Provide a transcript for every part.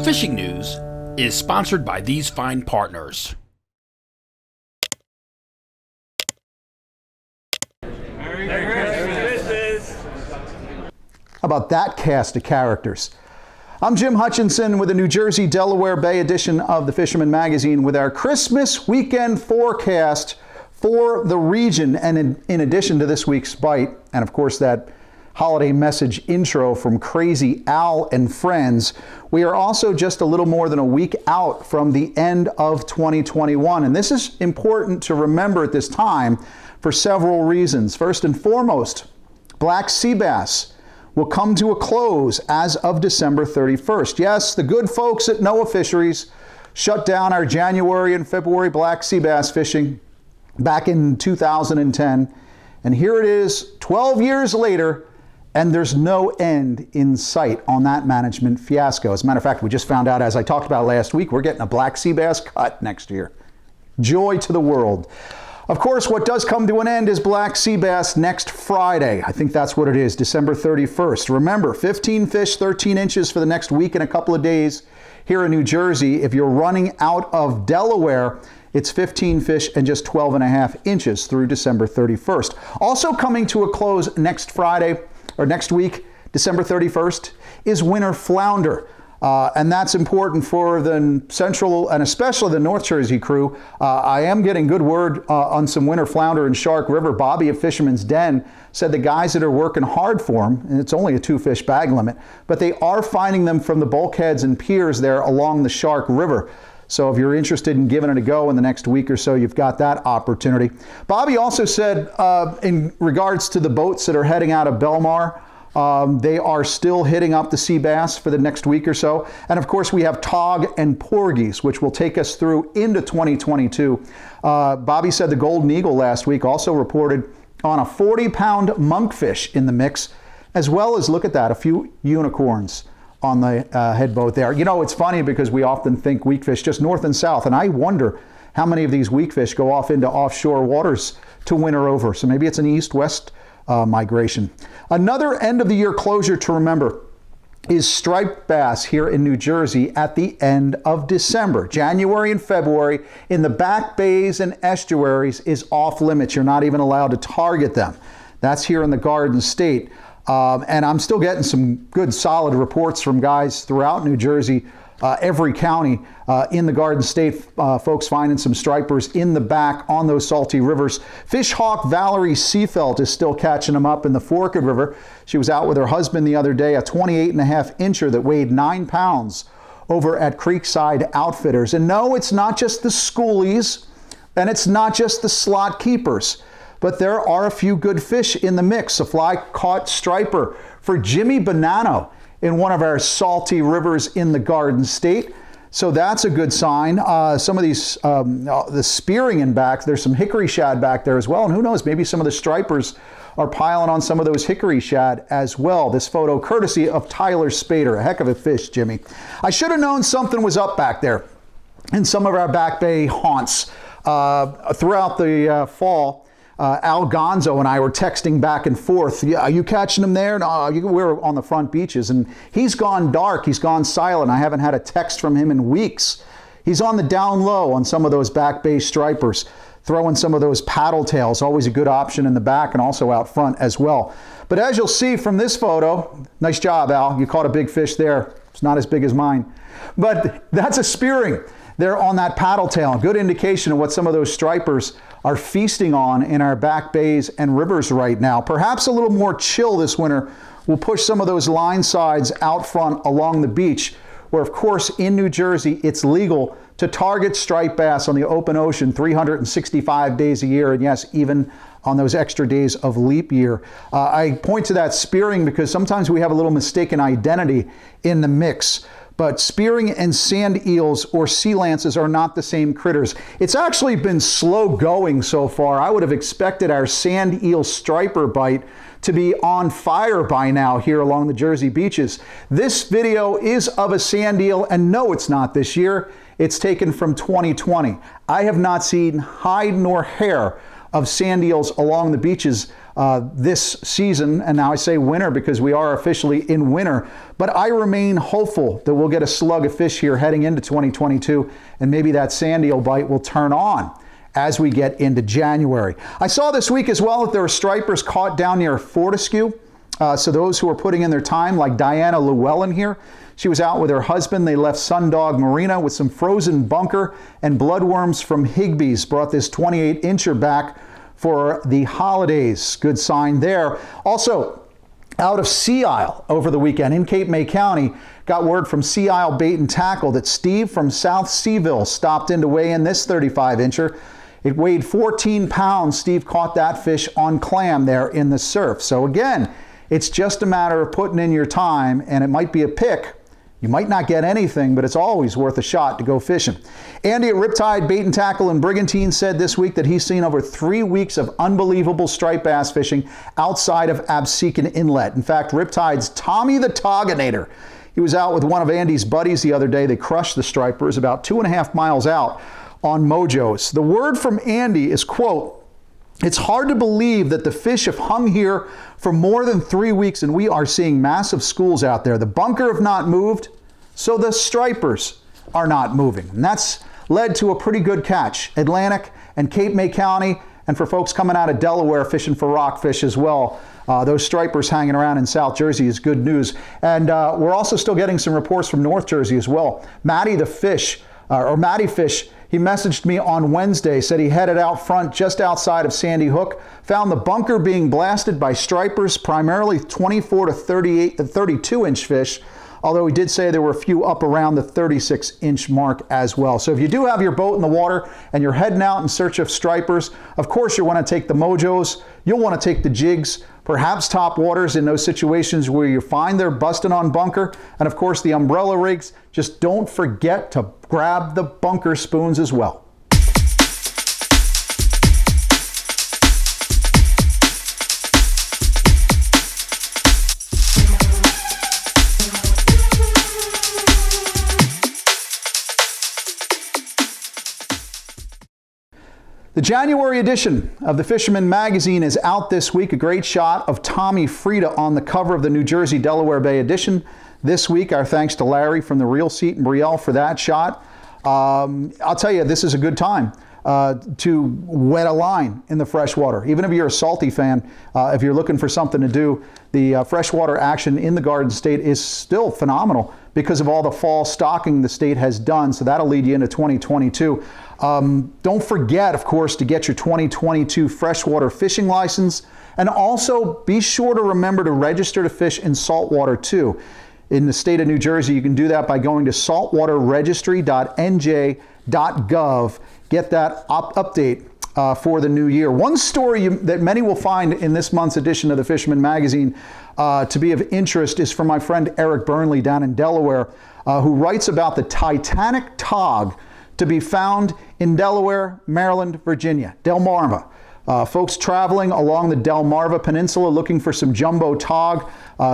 fishing news is sponsored by these fine partners. How about that cast of characters? I'm Jim Hutchinson with the New Jersey Delaware Bay edition of the Fisherman Magazine with our Christmas weekend forecast for the region. And in addition to this week's bite, and of course that holiday message intro from Crazy Al and friends, we are also just a little more than a week out from the end of 2021. And this is important to remember at this time for several reasons. First and foremost, black sea bass will come to a close as of December 31st. Yes, the good folks at NOAA Fisheries shut down our January and February black sea bass fishing back in 2010. And here it is 12 years later, and there's no end in sight on that management fiasco. As a matter of fact, we just found out, as I talked about last week, we're getting a black sea bass cut next year. Joy to the world. Of course, what does come to an end is black sea bass next Friday. I think that's what it is, December 31st. Remember, 15 fish, 13 inches for the next week and a couple of days here in New Jersey. If you're running out of Delaware, it's 15 fish and just 12 and a half inches through December 31st. Also coming to a close next Friday, or next week, December 31st, is winter flounder. And that's important for the central and especially the North Jersey crew. I am getting good word on some winter flounder in Shark River. Bobby at Fisherman's Den said the guys that are working hard for them, and it's only a 2-fish bag limit, but they are finding them from the bulkheads and piers there along the Shark River. So if you're interested in giving it a go in the next week or so, you've got that opportunity. Bobby also said in regards to the boats that are heading out of Belmar, they are still hitting up the sea bass for the next week or so. And of course, we have tog and porgies, which will take us through into 2022. Bobby said the golden eagle last week also reported on a 40-pound monkfish in the mix, as well as, look at that, a few unicorns on the head boat there. You know, it's funny because we often think weakfish just north and south, and I wonder how many of these weakfish go off into offshore waters to winter over. So maybe it's an east-west migration. Another end of the year closure to remember is striped bass here in New Jersey at the end of December. January and February in the back bays and estuaries is off limits. You're not even allowed to target them. That's here in the Garden State. And I'm still getting some good solid reports from guys throughout New Jersey, every county in the Garden State, folks finding some stripers in the back on those salty rivers. Fishhawk Valerie Seafelt is still catching them up in the Forked River. She was out with her husband the other day, a 28.5 incher that weighed 9 pounds over at Creekside Outfitters. And no, it's not just the schoolies and it's not just the slot keepers, but there are a few good fish in the mix. A fly-caught striper for Jimmy Bonanno in one of our salty rivers in the Garden State. So that's a good sign. Some of these, the spearing in back, there's some hickory shad back there as well. And who knows, maybe some of the stripers are piling on some of those hickory shad as well. This photo courtesy of Tyler Spader. A heck of a fish, Jimmy. I should have known something was up back there in some of our back bay haunts throughout the fall. Al Gonzo and I were texting back and forth. Yeah, are you catching him there? No, we're on the front beaches. And he's gone dark. He's gone silent. I haven't had a text from him in weeks. He's on the down low on some of those back bay stripers, throwing some of those paddle tails. Always a good option in the back and also out front as well. But as you'll see from this photo, nice job, Al. You caught a big fish there. It's not as big as mine. But that's a spearing. They're on that paddle tail. Good indication of what some of those stripers are feasting on in our back bays and rivers right now. Perhaps a little more chill this winter will push some of those line sides out front along the beach, where of course in New Jersey it's legal to target striped bass on the open ocean 365 days a year, and yes, even on those extra days of leap year. I point to that spearing because sometimes we have a little mistaken identity in the mix. But spearing and sand eels or sea lances are not the same critters. It's actually been slow going so far. I would have expected our sand eel striper bite to be on fire by now here along the Jersey beaches. This video is of a sand eel, and no, it's not this year. It's taken from 2020. I have not seen hide nor hair of sand eels along the beaches this season. And now I say winter because we are officially in winter. But I remain hopeful that we'll get a slug of fish here heading into 2022, and maybe that sand eel bite will turn on as we get into January. I saw this week as well that there were stripers caught down near Fortescue. So those who are putting in their time, like Diana Llewellyn here, she was out with her husband. They left Sundog Marina with some frozen bunker and bloodworms from Higbee's. Brought this 28-incher back for the holidays. Good sign there. Also, out of Sea Isle over the weekend in Cape May County, got word from Sea Isle Bait and Tackle that Steve from South Seaville stopped in to weigh in this 35-incher. It weighed 14 pounds. Steve caught that fish on clam there in the surf. So again, it's just a matter of putting in your time, and it might be a pick. You might not get anything, but it's always worth a shot to go fishing. Andy at Riptide Bait and Tackle in Brigantine said this week that he's seen over 3 weeks of unbelievable striped bass fishing outside of Absecon Inlet. In fact, Riptide's Tommy the Toginator, he was out with one of Andy's buddies the other day. They crushed the stripers about 2.5 miles out on Mojo's. The word from Andy is, quote, "It's hard to believe that the fish have hung here for more than 3 weeks and we are seeing massive schools out there. The bunker have not moved, so the stripers are not moving." And that's led to a pretty good catch. Atlantic and Cape May County, and for folks coming out of Delaware fishing for rockfish as well. Those stripers hanging around in South Jersey is good news. And we're also still getting some reports from North Jersey as well. Matty Fish, he messaged me on Wednesday, said he headed out front just outside of Sandy Hook, found the bunker being blasted by stripers, primarily 24 to 32-inch fish, although he did say there were a few up around the 36-inch mark as well. So if you do have your boat in the water and you're heading out in search of stripers, of course you want to take the Mojos, you'll want to take the jigs, perhaps top waters in those situations where you find they're busting on bunker, and of course the umbrella rigs. Just don't forget to grab the bunker spoons as well. The January edition of the Fisherman Magazine is out this week. A great shot of Tommy Frieda on the cover of the New Jersey Delaware Bay edition. This week, our thanks to Larry from the Real Seat in Brielle for that shot. I'll tell you, this is a good time to wet a line in the freshwater. Even if you're a salty fan, if you're looking for something to do, the freshwater action in the Garden State is still phenomenal because of all the fall stocking the state has done. So that'll lead you into 2022. Don't forget, of course, to get your 2022 freshwater fishing license. And also be sure to remember to register to fish in saltwater too. In the state of New Jersey, you can do that by going to saltwaterregistry.nj.gov. Get that update for the new year. One story that many will find in this month's edition of the Fisherman Magazine to be of interest is from my friend Eric Burnley down in Delaware, who writes about the Titanic tog to be found in Delaware, Maryland, Virginia, Delmarva. Folks traveling along the Delmarva Peninsula looking for some jumbo tog,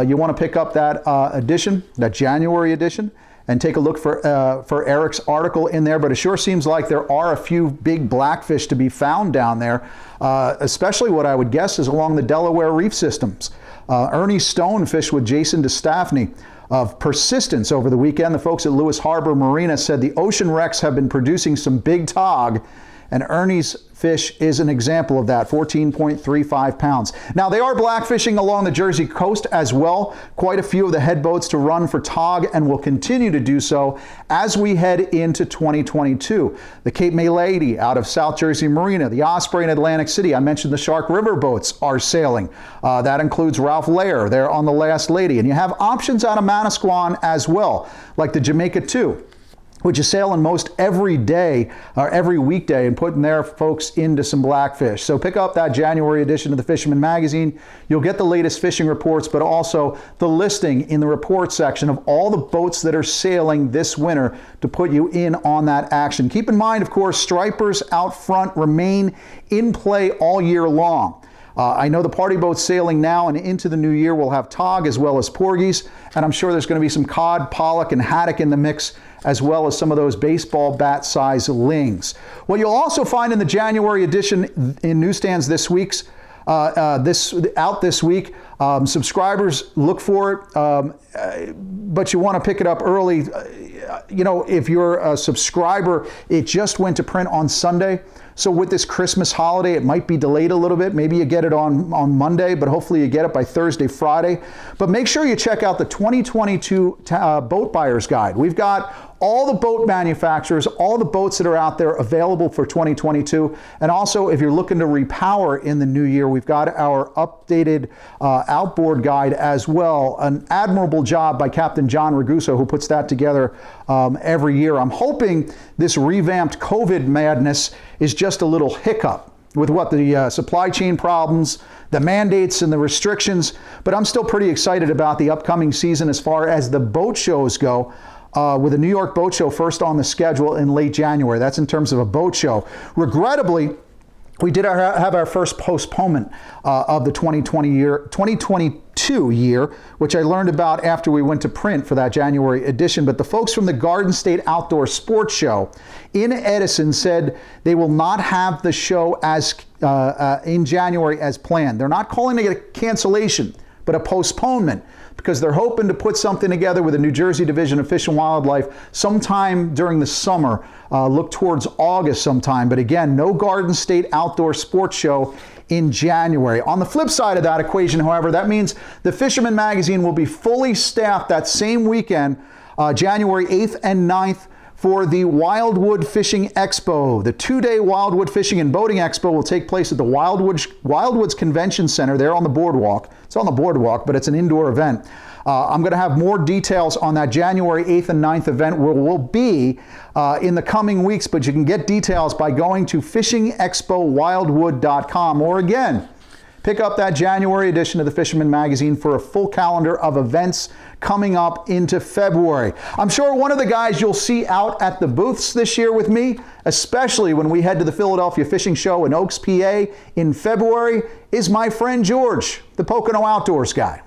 you want to pick up that edition, that January edition, and take a look for Eric's article in there. But it sure seems like there are a few big blackfish to be found down there, especially what I would guess is along the Delaware reef systems. Ernie Stone fished with Jason DeStaffney of Persistence over the weekend. The folks at Lewis Harbor Marina said the ocean wrecks have been producing some big tog, and Ernie's fish is an example of that, 14.35 pounds. Now, they are blackfishing along the Jersey coast as well. Quite a few of the head boats to run for tog and will continue to do so as we head into 2022. The Cape May Lady out of South Jersey Marina, the Osprey in Atlantic City. I mentioned the Shark River boats are sailing. That includes Ralph Lair there on the Last Lady. And you have options out of Manasquan as well, like the Jamaica 2. Which is sailing most every day or every weekday and putting their folks into some blackfish. So pick up that January edition of the Fisherman Magazine. You'll get the latest fishing reports, but also the listing in the report section of all the boats that are sailing this winter to put you in on that action. Keep in mind, of course, stripers out front remain in play all year long. I know the party boats sailing now and into the new year will have tog as well as porgies, and I'm sure there's going to be some cod, pollock, and haddock in the mix, as well as some of those baseball bat size lings. What you'll also find in the January edition in newsstands this week this week. Subscribers, look for it, but you want to pick it up early. You know, if you're a subscriber, it just went to print on Sunday. So with this Christmas holiday, it might be delayed a little bit. Maybe you get it on Monday, but hopefully you get it by Thursday, Friday. But make sure you check out the 2022 Boat Buyer's Guide. We've got all the boat manufacturers, all the boats that are out there available for 2022. And also, if you're looking to repower in the new year, we've got our updated outboard guide as well. An admirable job by Captain John Ragusa, who puts that together every year. I'm hoping this revamped COVID madness is just a little hiccup with what the supply chain problems, the mandates and the restrictions, but I'm still pretty excited about the upcoming season as far as the boat shows go. With the New York Boat Show first on the schedule in late January. That's in terms of a boat show. Regrettably, we did have our first postponement of the 2022 year, which I learned about after we went to print for that January edition. But the folks from the Garden State Outdoor Sports Show in Edison said they will not have the show as in January as planned. They're not calling it a cancellation, but a postponement, because they're hoping to put something together with the New Jersey Division of Fish and Wildlife sometime during the summer, look towards August sometime. But again, no Garden State Outdoor Sports Show in January. On the flip side of that equation, however, that means the Fisherman Magazine will be fully staffed that same weekend, January 8th and 9th, for the Wildwood Fishing Expo. The two-day Wildwood Fishing and Boating Expo will take place at the Wildwoods Convention Center there on the boardwalk. It's on the boardwalk, but it's an indoor event. I'm going to have more details on that January 8th and 9th event, where we'll be in the coming weeks, but you can get details by going to fishingexpowildwood.com, or again, pick up that January edition of the Fisherman Magazine for a full calendar of events coming up into February. I'm sure one of the guys you'll see out at the booths this year with me, especially when we head to the Philadelphia Fishing Show in Oaks, PA in February, is my friend George, the Pocono Outdoors guy.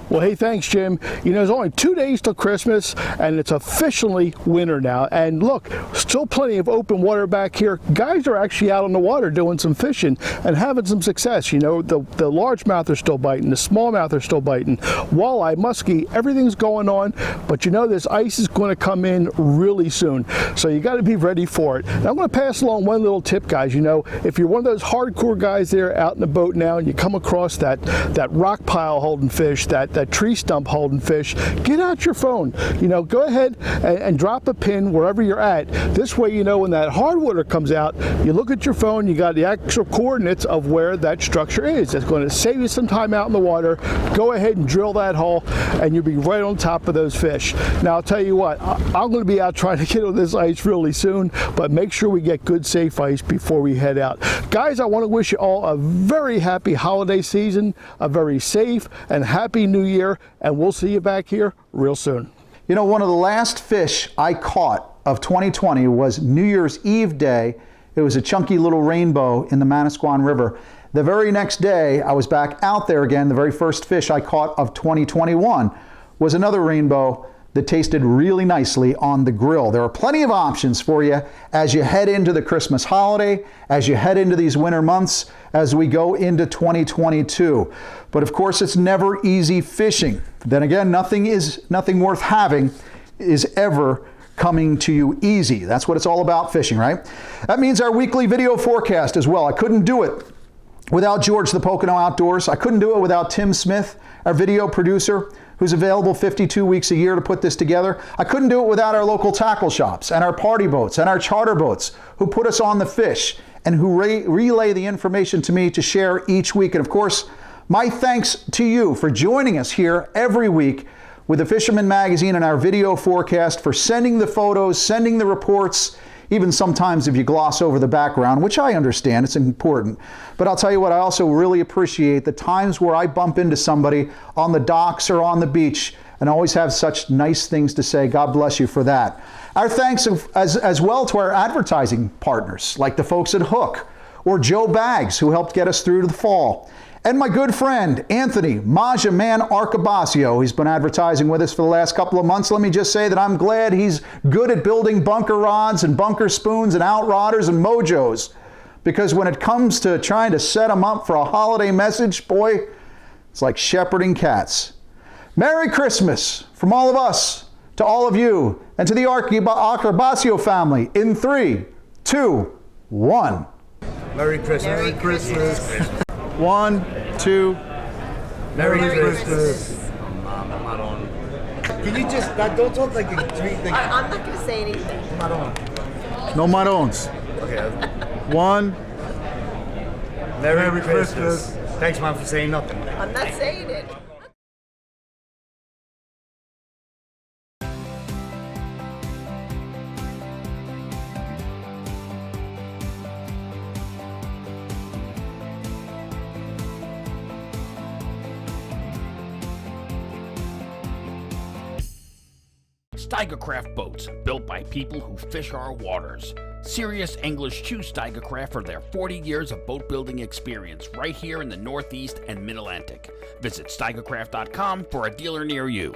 Well, hey, thanks, Jim. You know, there's only 2 days till Christmas, and it's officially winter now. And look, still plenty of open water back here. Guys are actually out on the water doing some fishing and having some success. You know, the largemouth are still biting, the smallmouth are still biting. Walleye, muskie, everything's going on. But you know, this ice is going to come in really soon. So you got to be ready for it. And I'm going to pass along one little tip, guys. You know, if you're one of those hardcore guys there out in the boat now and you come across that rock pile holding fish, that tree stump holding fish, get out your phone. You know, go ahead and drop a pin wherever you're at. This way, you know, when that hardwater comes out, you look at your phone, you got the actual coordinates of where that structure is. It's going to save you some time out in the water. Go ahead and drill that hole, and you'll be right on top of those fish. Now, I'll tell you what, I'm going to be out trying to get on this ice really soon, but make sure we get good, safe ice before we head out. Guys, I want to wish you all a very happy holiday season, a very safe and happy New Year, and we'll see you back here real soon. You know, one of the last fish I caught of 2020 was New Year's Eve day. It was a chunky little rainbow in the Manasquan River. The very next day, I was back out there again. The very first fish I caught of 2021 was another rainbow that tasted really nicely on the grill. There are plenty of options for you as you head into the Christmas holiday, as you head into these winter months, as we go into 2022. But of course, it's never easy fishing. Then again, nothing worth having is ever coming to you easy. That's what it's all about fishing, right? That means our weekly video forecast as well. I couldn't do it without George the Pocono Outdoors. I couldn't do it without Tim Smith, our video producer, who's available 52 weeks a year to put this together. I couldn't do it without our local tackle shops and our party boats and our charter boats who put us on the fish and who relay the information to me to share each week. And of course, my thanks to you for joining us here every week with the Fisherman Magazine and our video forecast, for sending the photos, sending the reports, even sometimes if you gloss over the background, which I understand, it's important. But I'll tell you what, I also really appreciate the times where I bump into somebody on the docks or on the beach and always have such nice things to say. God bless you for that. Our thanks as well to our advertising partners, like the folks at Hook or Joe Baggs, who helped get us through to the fall. And my good friend, Anthony Maja Man Arcabasio. He's been advertising with us for the last couple of months. Let me just say that I'm glad he's good at building bunker rods and bunker spoons and outrodders and mojos. because when it comes to trying to set them up for a holiday message, boy, it's like shepherding cats. Merry Christmas from all of us to all of you and to the Arcabacio family in 3, 2, 1. Merry Christmas. Merry Christmas. 1, 2. Merry Christmas. Christmas. Can you just don't talk like a treat thing? I'm not going to say anything. No marons. Okay. 1. Merry Christmas. Thanks, Mom, for saying nothing. I'm not saying it. Steigercraft boats, built by people who fish our waters. Serious anglers choose Steigercraft for their 40 years of boat building experience right here in the Northeast and Mid-Atlantic. Visit steigercraft.com for a dealer near you.